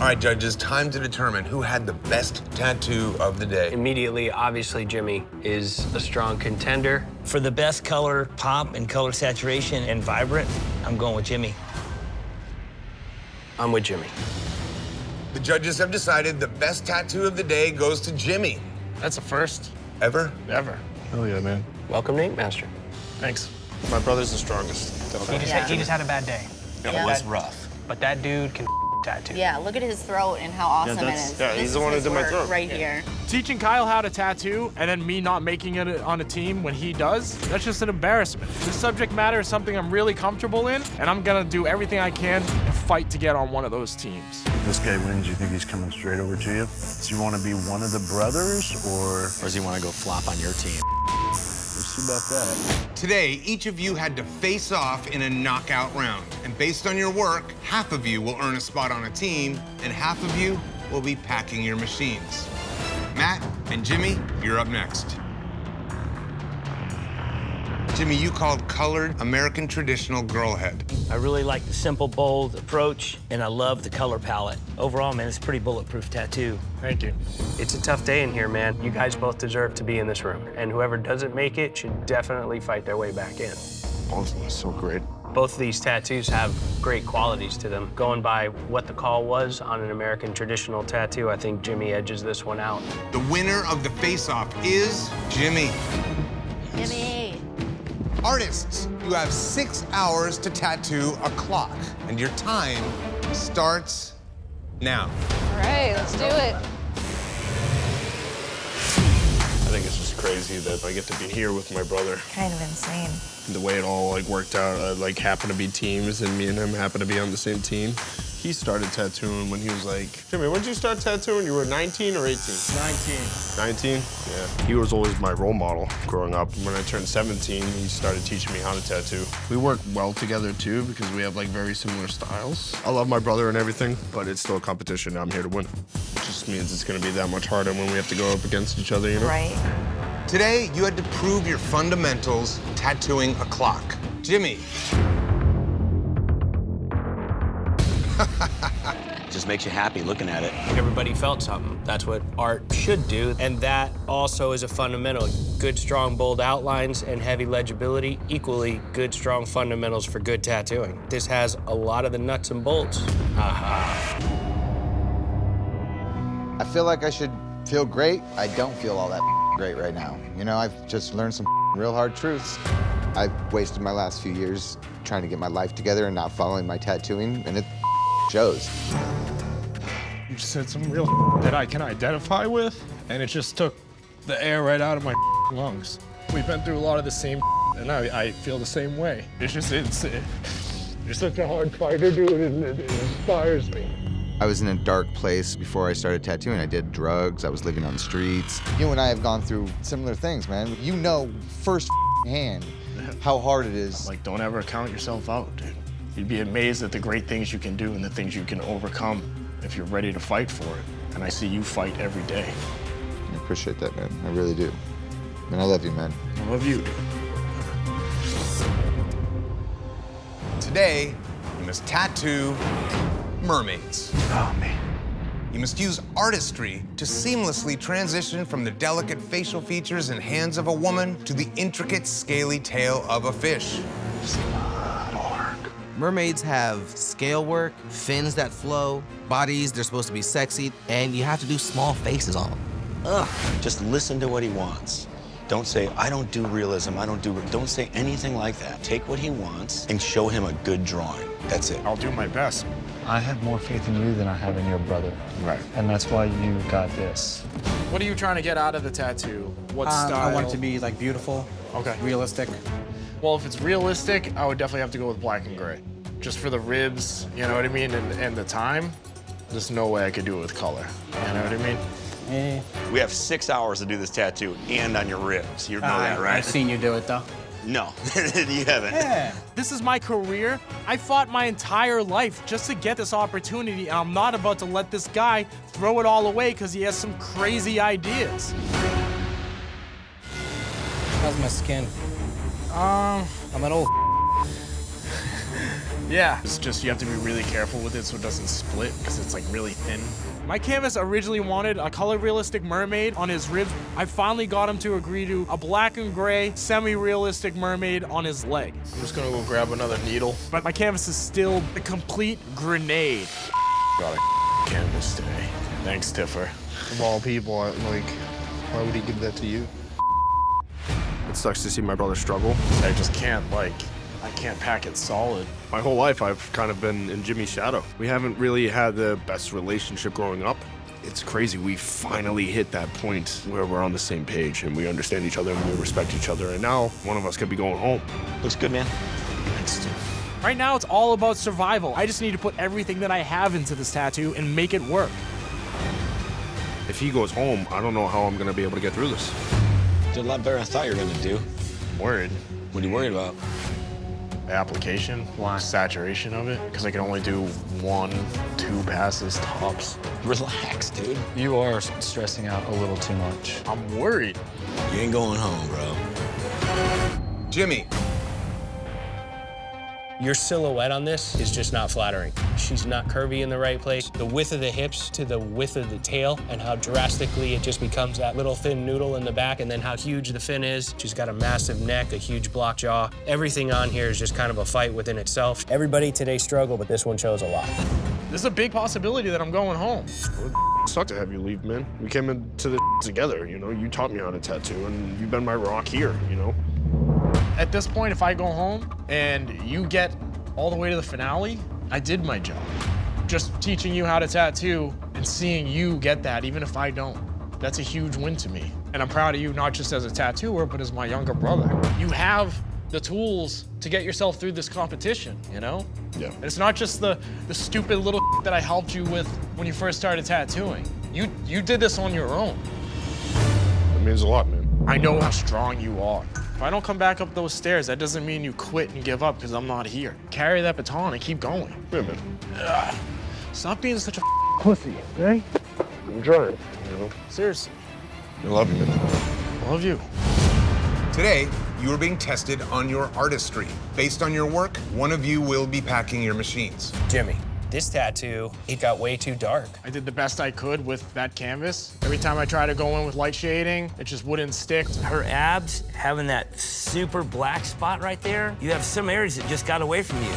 All right, judges, time to determine who had the best tattoo of the day. Immediately, obviously, Jimmy is a strong contender. For the best color pop and color saturation and vibrant, I'm going with Jimmy. I'm with Jimmy. The judges have decided the best tattoo of the day goes to Jimmy. That's a first. Ever? Ever. Hell yeah, man. Welcome, Nate Master. Thanks. My brother's the strongest. He just had a bad day. It was rough. But that dude can tattoo. Yeah, look at his throat and how awesome it is. Yeah, he's the one who did my throat. Right here. Teaching Kyle how to tattoo and then me not making it on a team when he does, that's just an embarrassment. This subject matter is something I'm really comfortable in, and I'm gonna do everything I can to fight to get on one of those teams. If this guy wins, you think he's coming straight over to you? Does he want to be one of the brothers, or does he want to go flop on your team? We'll see about that. Today, each of you had to face off in a knockout round. And based on your work, half of you will earn a spot on a team, and half of you will be packing your machines. Matt and Jimmy, you're up next. Jimmy, you called colored American traditional girl head. I really like the simple, bold approach, and I love the color palette. Overall, man, it's a pretty bulletproof tattoo. Thank you. It's a tough day in here, man. You guys both deserve to be in this room. And whoever doesn't make it should definitely fight their way back in. Both of them are so great. Both of these tattoos have great qualities to them. Going by what the call was on an American traditional tattoo, I think Jimmy edges this one out. The winner of the face-off is Jimmy. Jimmy. Artists, you have 6 hours to tattoo a clock, and your time starts now. All right, let's do it. I think it's just crazy that I get to be here with my brother. Kind of insane. The way it all worked out, happened to be teams, and me and him happened to be on the same team. He started tattooing when he was Jimmy, when did you start tattooing? You were 19 or 18? 19. 19? Yeah. He was always my role model growing up. When I turned 17, he started teaching me how to tattoo. We work well together, too, because we have, very similar styles. I love my brother and everything, but it's still a competition. I'm here to win. It just means it's going to be that much harder when we have to go up against each other, you know? Right. Today, you had to prove your fundamentals tattooing a clock. Jimmy. Just makes you happy looking at it. Everybody felt something. That's what art should do. And that also is a fundamental. Good, strong, bold outlines and heavy legibility, equally good, strong fundamentals for good tattooing. This has a lot of the nuts and bolts. Aha. I feel like I should feel great. I don't feel all that great right now. You know, I've just learned some real hard truths. I've wasted my last few years trying to get my life together and not following my tattooing, and it shows. You said some real that I can identify with, and it just took the air right out of my lungs. We've been through a lot of the same, and I feel the same way. It's just, you're such a hard fighter, dude, and it inspires me. I was in a dark place before I started tattooing. I did drugs, I was living on the streets. You and I have gone through similar things, man. You know first hand how hard it is. Don't ever count yourself out, dude. You'd be amazed at the great things you can do and the things you can overcome if you're ready to fight for it. And I see you fight every day. I appreciate that, man. I really do. Man, I love you, man. I love you. Today, you must tattoo mermaids. Oh, man. You must use artistry to seamlessly transition from the delicate facial features and hands of a woman to the intricate, scaly tail of a fish. Mermaids have scale work, fins that flow, bodies, they're supposed to be sexy, and you have to do small faces on them. Ugh. Just listen to what he wants. Don't say, I don't do realism, don't say anything like that. Take what he wants and show him a good drawing. That's it. I'll do my best. I have more faith in you than I have in your brother. Right. And that's why you got this. What are you trying to get out of the tattoo? What style? I want it to be beautiful, okay, realistic. Well, if it's realistic, I would definitely have to go with black and gray. Just for the ribs, you know what I mean, and the time. There's no way I could do it with color. You know what I mean? We have 6 hours to do this tattoo and on your ribs. You know that, right? I've seen you do it, though. No, you haven't. Yeah. This is my career. I fought my entire life just to get this opportunity, and I'm not about to let this guy throw it all away because he has some crazy ideas. How's my skin? I'm an old Yeah. It's just you have to be really careful with it so it doesn't split because it's like really thin. My canvas originally wanted a color realistic mermaid on his ribs. I finally got him to agree to a black and gray semi-realistic mermaid on his leg. I'm just gonna go grab another needle. But my canvas is still a complete grenade. Got a canvas today. Thanks, Tiffer. Of all people, like, why would he give that to you? It sucks to see my brother struggle. I just can't, like, I can't pack it solid. My whole life, I've kind of been in Jimmy's shadow. We haven't really had the best relationship growing up. It's crazy. We finally hit that point where we're on the same page and we understand each other and we respect each other. And now one of us could be going home. Looks good, man. Thanks, Tim. Right now, it's all about survival. I just need to put everything that I have into this tattoo and make it work. If he goes home, I don't know how I'm gonna be able to get through this. Did a lot better than I thought you were gonna do. I'm worried. What are you worried about? The application, why? Saturation of it, because I can only do 1, 2 passes tops. Relax, dude. You are stressing out a little too much. I'm worried. You ain't going home, bro. Jimmy. Your silhouette on this is just not flattering. She's not curvy in the right place. The width of the hips to the width of the tail and how drastically it just becomes that little thin noodle in the back and then how huge the fin is. She's got a massive neck, a huge block jaw. Everything on here is just kind of a fight within itself. Everybody today struggled, but this one shows a lot. There's a big possibility that I'm going home. It sucked to have you leave, man. We came into this together, you know? You taught me how to tattoo, and you've been my rock here, you know? At this point, if I go home and you get all the way to the finale, I did my job. Just teaching you how to tattoo and seeing you get that, even if I don't, that's a huge win to me. And I'm proud of you, not just as a tattooer, but as my younger brother. You have the tools to get yourself through this competition, you know? Yeah. And it's not just the stupid little that I helped you with when you first started tattooing. You did this on your own. It means a lot, man. I know how strong you are. If I don't come back up those stairs, that doesn't mean you quit and give up because I'm not here. Carry that baton and keep going. Yeah, man. Ugh. Stop being such a pussy, okay? I'm trying, you know? Seriously. I love you, man. Love you. Today, you are being tested on your artistry. Based on your work, one of you will be packing your machines. Jimmy, this tattoo, it got way too dark. I did the best I could with that canvas. Every time I tried to go in with light shading, it just wouldn't stick. Her abs, having that super black spot right there, you have some areas that just got away from you.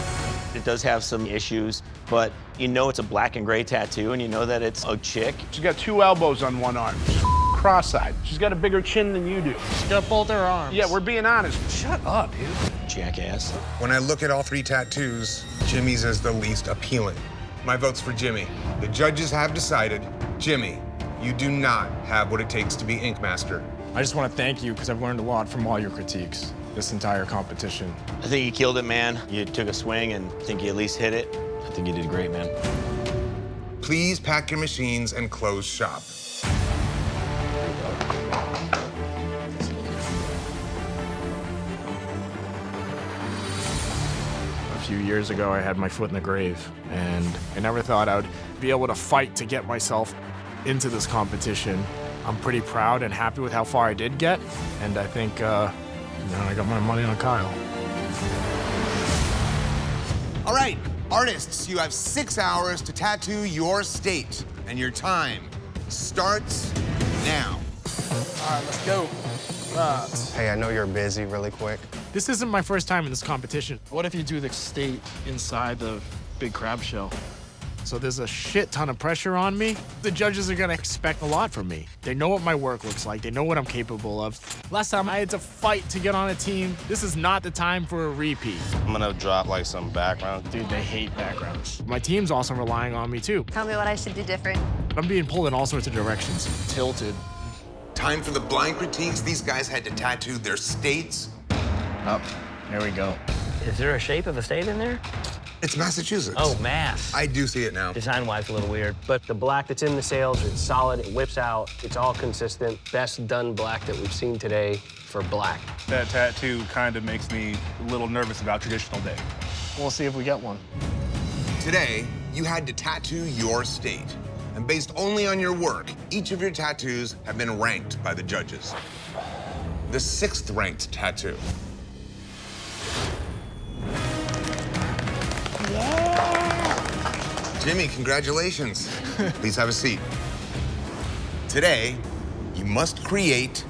It does have some issues, but you know it's a black and gray tattoo, and you know that it's a chick. She's got 2 elbows on one arm. She's cross-eyed. She's got a bigger chin than you do. She got both her arms. Yeah, we're being honest. Shut up, dude. Jackass. When I look at all 3 tattoos, Jimmy's is the least appealing. My vote's for Jimmy. The judges have decided, Jimmy, you do not have what it takes to be Ink Master. I just want to thank you because I've learned a lot from all your critiques this entire competition. I think you killed it, man. You took a swing and I think you at least hit it. I think you did great, man. Please pack your machines and close shop. A few years ago, I had my foot in the grave, and I never thought I'd be able to fight to get myself into this competition. I'm pretty proud and happy with how far I did get, and I think, I got my money on Kyle. All right, artists, you have 6 hours to tattoo your state, and your time starts now. All right, let's go. Hey, I know you're busy really quick. This isn't my first time in this competition. What if you do the state inside the big crab shell? So there's a shit ton of pressure on me. The judges are gonna expect a lot from me. They know what my work looks like. They know what I'm capable of. Last time I had to fight to get on a team. This is not the time for a repeat. I'm gonna drop like some background. Dude, they hate backgrounds. My team's also relying on me too. Tell me what I should do different. I'm being pulled in all sorts of directions. Tilted. Time for the blind critiques. These guys had to tattoo their states. Up. There we go. Is there a shape of a state in there? It's Massachusetts. Oh, Mass. I do see it now. Design-wise, a little weird, but the black that's in the sails, it's solid, it whips out, it's all consistent. Best done black that we've seen today for black. That tattoo kind of makes me a little nervous about traditional day. We'll see if we get one. Today, you had to tattoo your state. And based only on your work, each of your tattoos have been ranked by the judges. The 6th ranked tattoo. Jimmy, congratulations. Please have a seat. Today, you must create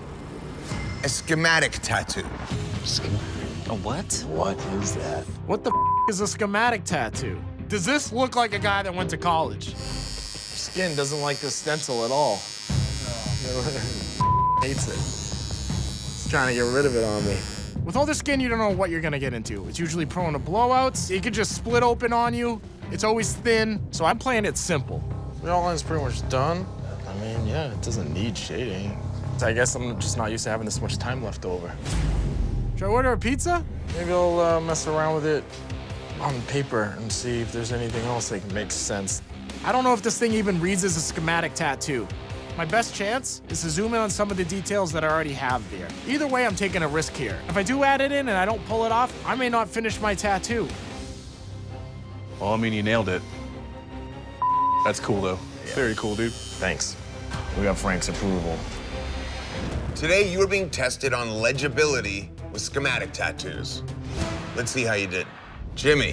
a schematic tattoo. A what? What is that? What the is a schematic tattoo? Does this look like a guy that went to college? Skin doesn't like this stencil at all. Hates it. It's trying to get rid of it on me. With older skin, you don't know what you're gonna get into. It's usually prone to blowouts. It could just split open on you. It's always thin, so I'm playing it simple. The outline's pretty much done. I mean, yeah, it doesn't need shading. I guess I'm just not used to having this much time left over. Should I order a pizza? Maybe I'll mess around with it on paper and see if there's anything else that makes sense. I don't know if this thing even reads as a schematic tattoo. My best chance is to zoom in on some of the details that I already have there. Either way, I'm taking a risk here. If I do add it in and I don't pull it off, I may not finish my tattoo. Well, I mean, you nailed it. That's cool, though. Yeah. Very cool, dude. Thanks. We got Frank's approval. Today, you are being tested on legibility with schematic tattoos. Let's see how you did. Jimmy.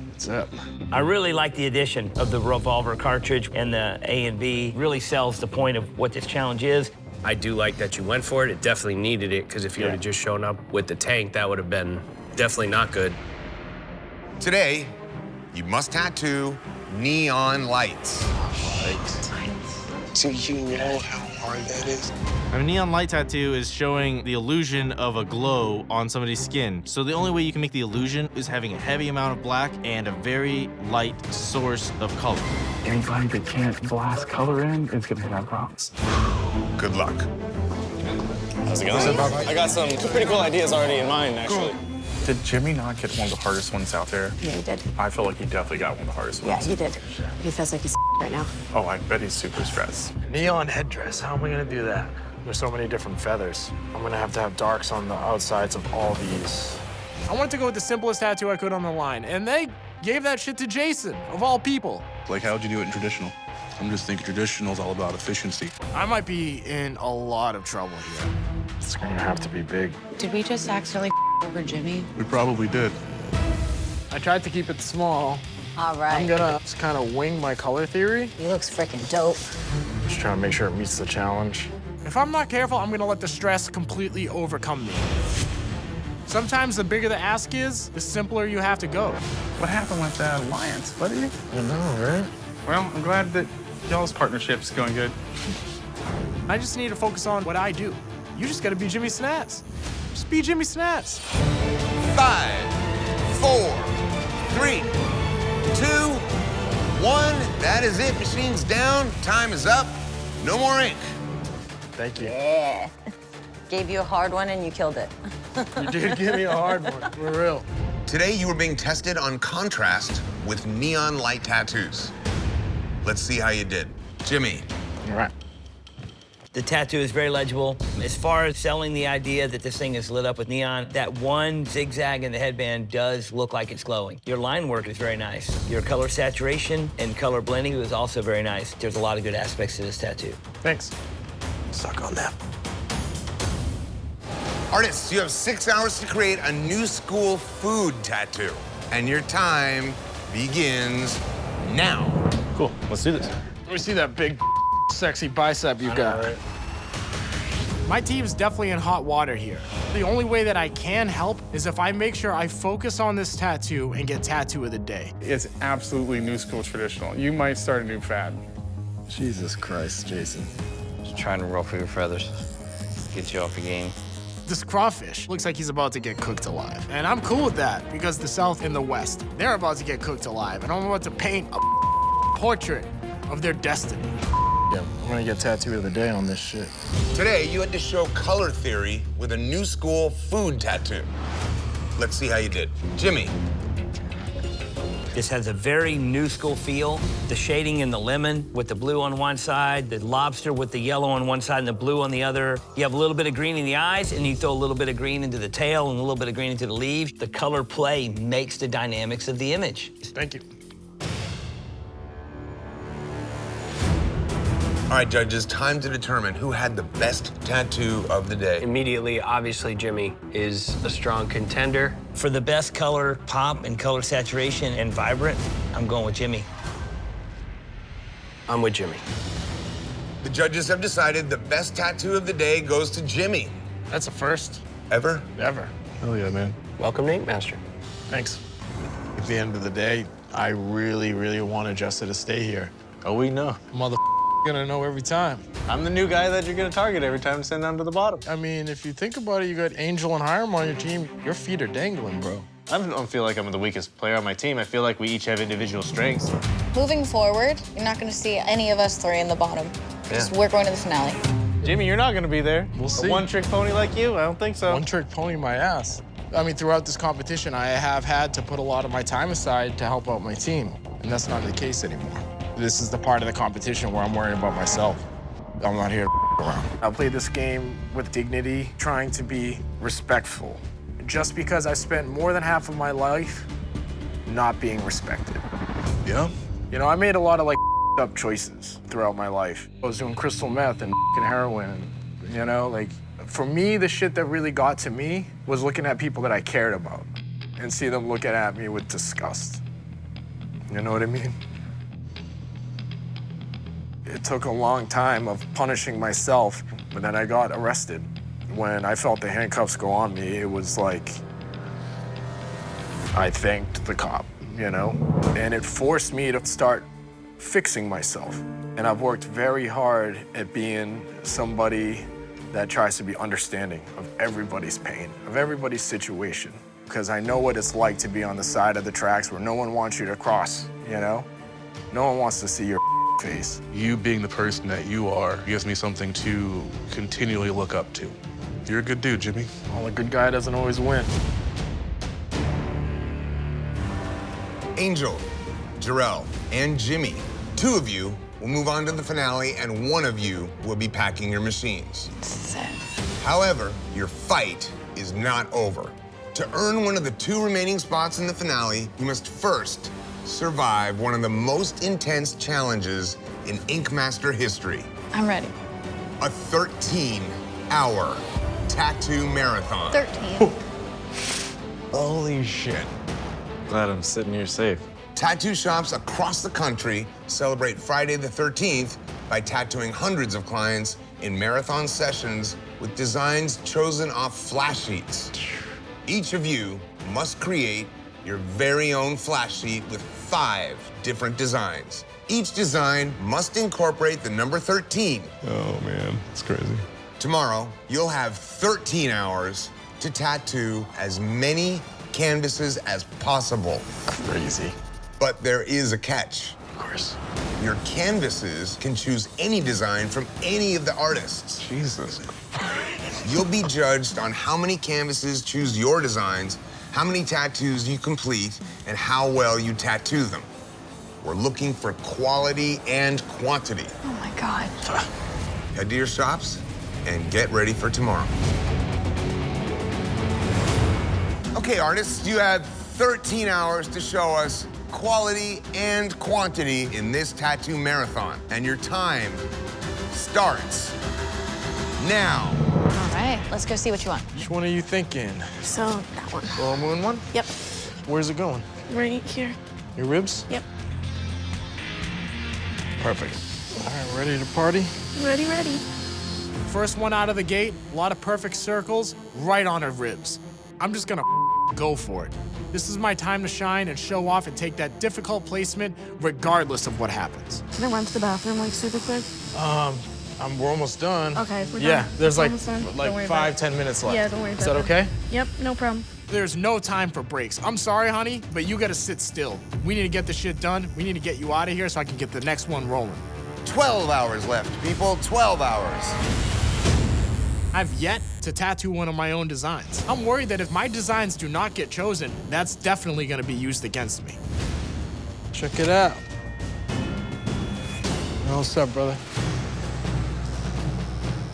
What's up? I really like the addition of the revolver cartridge, and the A and B really sells the point of what this challenge is. I do like that you went for it. It definitely needed it, because if you would have just shown up with the tank, that would have been definitely not good. Today, you must tattoo neon lights. So you know how hard that is? A neon light tattoo is showing the illusion of a glow on somebody's skin. So the only way you can make the illusion is having a heavy amount of black and a very light source of color. Anybody that can't blast color in is gonna have problems. Good luck. How's it going? I got some pretty cool ideas already in mind, actually. Did Jimmy not get one of the hardest ones out there? Yeah, he did. I feel like he definitely got one of the hardest Yeah, ones. he did. He feels like he's right now. Oh, I bet he's super stressed. Neon headdress, how am I gonna do that? There's so many different feathers. I'm gonna have to have darks on the outsides of all these. I wanted to go with the simplest tattoo I could on the line, and they gave that shit to Jason, of all people. Like, how'd you do it in traditional? I'm just thinking traditional's all about efficiency. I might be in a lot of trouble here. It's gonna have to be big. Did we just accidentally over Jimmy? We probably did. I tried to keep it small. All right. I'm gonna just kind of wing my color theory. He looks freaking dope. Just trying to make sure it meets the challenge. If I'm not careful, I'm gonna let the stress completely overcome me. Sometimes the bigger the ask is, the simpler you have to go. What happened with that alliance, buddy? I know, right? Well, I'm glad that y'all's partnership's going good. I just need to focus on what I do. You just gotta be Jimmy Snaz. Just be Jimmy Snaz. 5, 4, 3, 2, 1. That is it. Machine's down. Time is up. No more ink. Thank you. Yeah. Gave you a hard one and you killed it. You did give me a hard one, for real. Today, you are being tested on contrast with neon light tattoos. Let's see how you did. Jimmy. All right. The tattoo is very legible. As far as selling the idea that this thing is lit up with neon, that one zigzag in the headband does look like it's glowing. Your line work is very nice. Your color saturation and color blending was also very nice. There's a lot of good aspects to this tattoo. Thanks. Suck on that. Artists, you have 6 hours to create a new school food tattoo. And your time begins now. Cool, let's do this. Let me see that big, sexy bicep you've got. Right? My team's definitely in hot water here. The only way that I can help is if I make sure I focus on this tattoo and get tattoo of the day. It's absolutely new school traditional. You might start a new fad. Jesus Christ, Jason. Just trying to ruffle your feathers. Get you off the game. This crawfish looks like he's about to get cooked alive. And I'm cool with that because the South and the West, they're about to get cooked alive. And I'm about to paint a portrait of their destiny. Yeah, I'm gonna get tattoo of the day on this shit. Today, you had to show color theory with a new school food tattoo. Let's see how you did. Jimmy. This has a very new school feel. The shading in the lemon with the blue on one side, the lobster with the yellow on one side and the blue on the other. You have a little bit of green in the eyes, and you throw a little bit of green into the tail and a little bit of green into the leaves. The color play makes the dynamics of the image. Thank you. All right, judges, time to determine who had the best tattoo of the day. Immediately, obviously, Jimmy is a strong contender. For the best color pop and color saturation and vibrant, I'm going with Jimmy. I'm with Jimmy. The judges have decided the best tattoo of the day goes to Jimmy. That's a first. Ever? Ever. Hell yeah, man. Welcome, Nate Master. Thanks. At the end of the day, I really, really wanted Jessica to stay here. Oh, we know. Mother gonna know every time. I'm the new guy that you're gonna target every time to send down to the bottom. I mean, if you think about it, you got Angel and Hiram on your team. Your feet are dangling, bro. I don't feel like I'm the weakest player on my team. I feel like we each have individual strengths. Moving forward, you're not going to see any of us three in the bottom. Because we're going to the finale. Jimmy, you're not gonna be there. We'll see. A one-trick pony like you? I don't think so. One-trick pony my ass. I mean, throughout this competition, I have had to put a lot of my time aside to help out my team. And that's not the case anymore. This is the part of the competition where I'm worrying about myself. I'm not here to around. I play this game with dignity, trying to be respectful. Just because I spent more than half of my life not being respected. Yeah? You know, I made a lot of like up choices throughout my life. I was doing crystal meth and heroin, you know, like for me, the shit that really got to me was looking at people that I cared about and see them looking at me with disgust. You know what I mean? It took a long time of punishing myself, but then I got arrested. When I felt the handcuffs go on me, it was like I thanked the cop, you know? And it forced me to start fixing myself. And I've worked very hard at being somebody that tries to be understanding of everybody's pain, of everybody's situation. Because I know what it's like to be on the side of the tracks where no one wants you to cross, you know? No one wants to see your face. You being the person that you are gives me something to continually look up to. You're a good dude, Jimmy. Well, a good guy doesn't always win. Angel, Jarrell, and Jimmy, two of you will move on to the finale, and one of you will be packing your machines. However, your fight is not over. To earn one of the two remaining spots in the finale, you must first survive one of the most intense challenges in Ink Master history. I'm ready. A 13-hour tattoo marathon. 13. Holy shit. Glad I'm sitting here safe. Tattoo shops across the country celebrate Friday the 13th by tattooing hundreds of clients in marathon sessions with designs chosen off flash sheets. Each of you must create your very own flash sheet with 5 different designs. Each design must incorporate the number 13. Oh, man, it's crazy. Tomorrow, you'll have 13 hours to tattoo as many canvases as possible. Crazy. But there is a catch. Of course. Your canvases can choose any design from any of the artists. Jesus. You'll be judged on how many canvases choose your designs, how many tattoos you complete, and how well you tattoo them. We're looking for quality and quantity. Oh my God. Head to your shops and get ready for tomorrow. Okay, artists, you have 13 hours to show us quality and quantity in this tattoo marathon. And your time starts now. All right, let's go see what you want. Which one are you thinking? So, that one. Full moon one? Yep. Where's it going? Right here. Your ribs? Yep. Perfect. All right, ready to party? Ready, ready. First one out of the gate, a lot of perfect circles, right on her ribs. I'm just gonna go for it. This is my time to shine and show off and take that difficult placement regardless of what happens. Can I run to the bathroom like super quick? We're almost done. Okay, we're Yeah, done. there's like, Almost done. Don't like worry about 5-10 minutes left. Yeah, don't worry about Is that okay? Yep, no problem. There's no time for breaks. I'm sorry, honey, but you gotta sit still. We need to get this shit done. We need to get you out of here so I can get the next one rolling. 12 hours left, people, 12 hours. I've yet to tattoo one of my own designs. I'm worried that if my designs do not get chosen, that's definitely gonna be used against me. Check it out. What's up, brother?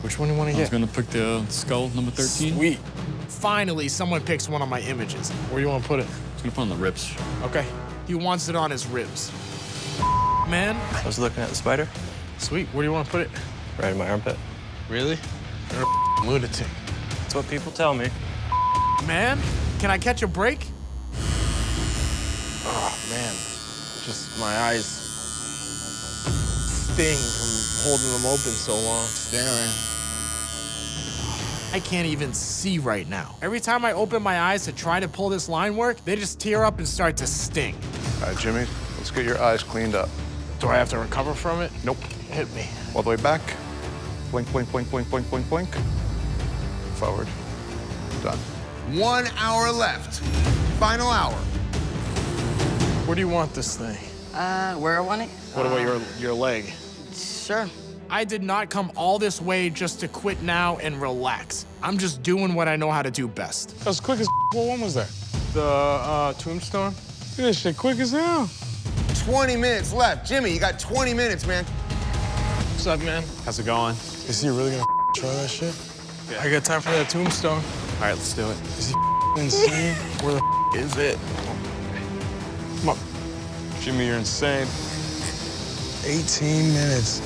Which one do you want to I was get? gonna pick the skull, number 13. Sweet. Finally, someone picks one of my images. Where do you want to put it? I was gonna put on the ribs. Okay. He wants it on his ribs. Man. I was looking at the spider. Sweet. Where do you want to put it? Right in my armpit. Really? You're a lunatic. That's what people tell me. Man, can I catch a break? Oh, man. Just my eyes sting from holding them open so long, staring. I can't even see right now. Every time I open my eyes to try to pull this line work, they just tear up and start to sting. All right, Jimmy, let's get your eyes cleaned up. Do I have to recover from it? Nope. Hit me. All the way back. Blink, blink, blink, blink, blink, blink, blink. Forward. Done. 1 hour left. Final hour. Where do you want this thing? Where I want it? What about your leg? Sure. I did not come all this way just to quit now and relax. I'm just doing what I know how to do best. That was quick as what one was there? The tombstone? Look at this shit, quick as hell. 20 minutes left. Jimmy, you got 20 minutes, man. What's up, man? How's it going? Is he really gonna try that shit? Yeah. I got time for that tombstone. All right, let's do it. Is he insane? Where the is it? Come on. Jimmy, you're insane. 18 minutes.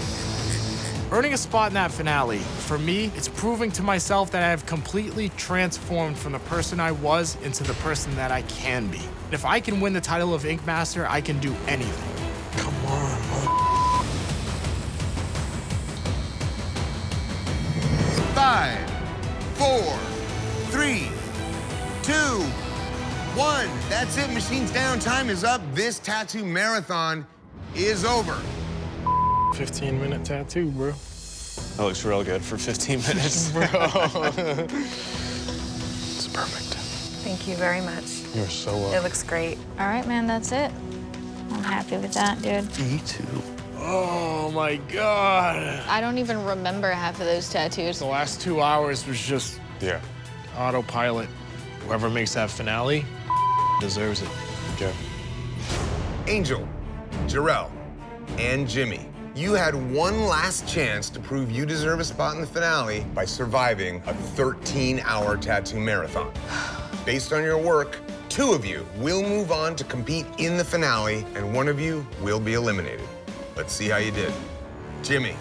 Earning a spot in that finale, for me, it's proving to myself that I have completely transformed from the person I was into the person that I can be. And if I can win the title of Ink Master, I can do anything. Come on, mother. 5, 4, 3, 2, 1. That's it. Machines down. Time is up. This tattoo marathon is over. 15-minute tattoo, bro. That looks real good for 15 minutes. Bro. It's perfect. Thank you very much. You're so welcome. It looks great. All right, man, that's it. I'm happy with that, dude. Me too. Oh, my God. I don't even remember half of those tattoos. The last 2 hours was just autopilot. Whoever makes that finale deserves it. Okay. Angel, Jarrell, and Jimmy. You had one last chance to prove you deserve a spot in the finale by surviving a 13-hour tattoo marathon. Based on your work, 2 of you will move on to compete in the finale, and 1 of you will be eliminated. Let's see how you did. Jimmy,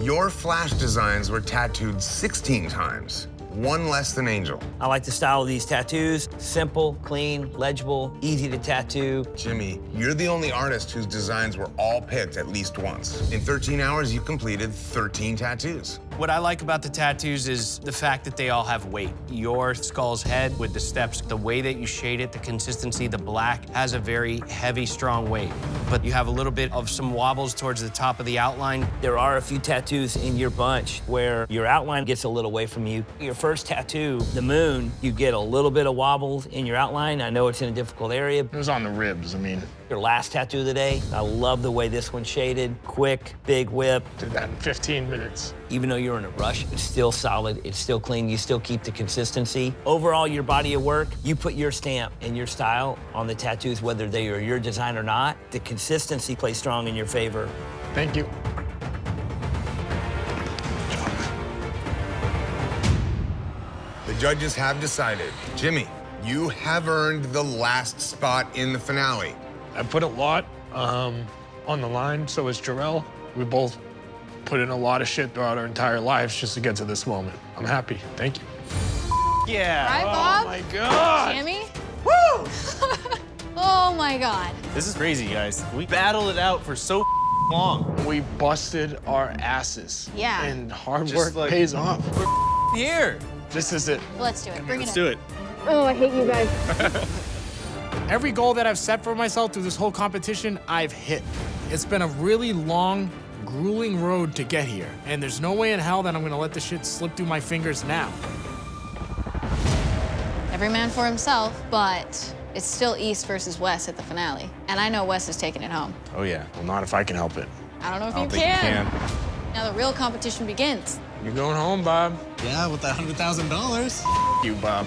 your flash designs were tattooed 16 times. 1 less than Angel. I like the style of these tattoos. Simple, clean, legible, easy to tattoo. Jimmy, you're the only artist whose designs were all picked at least once. In 13 hours, you completed 13 tattoos. What I like about the tattoos is the fact that they all have weight. Your skull's head with the steps, the way that you shade it, the consistency, the black has a very heavy, strong weight. But you have a little bit of some wobbles towards the top of the outline. There are a few tattoos in your bunch where your outline gets a little away from you. Your first tattoo, the moon, you get a little bit of wobbles in your outline. I know it's in a difficult area. It was on the ribs, I mean. Your last tattoo of the day, I love the way this one's shaded. Quick, big whip. Did that in 15 minutes. Even though you're in a rush, it's still solid, it's still clean, you still keep the consistency. Overall, your body of work, you put your stamp and your style on the tattoos, whether they are your design or not. The consistency plays strong in your favor. Thank you. The judges have decided. Jimmy, you have earned the last spot in the finale. I put a lot on the line, so is Jarrell. We both put in a lot of shit throughout our entire lives just to get to this moment. I'm happy. Thank you. Yeah. Right, Bob? Oh, my God. Jimmy? Woo! Oh, my God. This is crazy, guys. We battled it out for so long. We busted our asses. Yeah. And hard Just work pays off. We're here. This is it. Let's do it. Bring Let's it do up. it. Oh, I hate you guys. Every goal that I've set for myself through this whole competition, I've hit. It's been a really long, grueling road to get here, and there's no way in hell that I'm gonna let this shit slip through my fingers now. Every man for himself, but it's still East versus West at the finale. And I know West is taking it home. Oh, yeah. Well, not if I can help it. I don't know if I don't you think can. you can. Now the real competition begins. You're going home, Bob. Yeah, with that $100,000. You, Bob.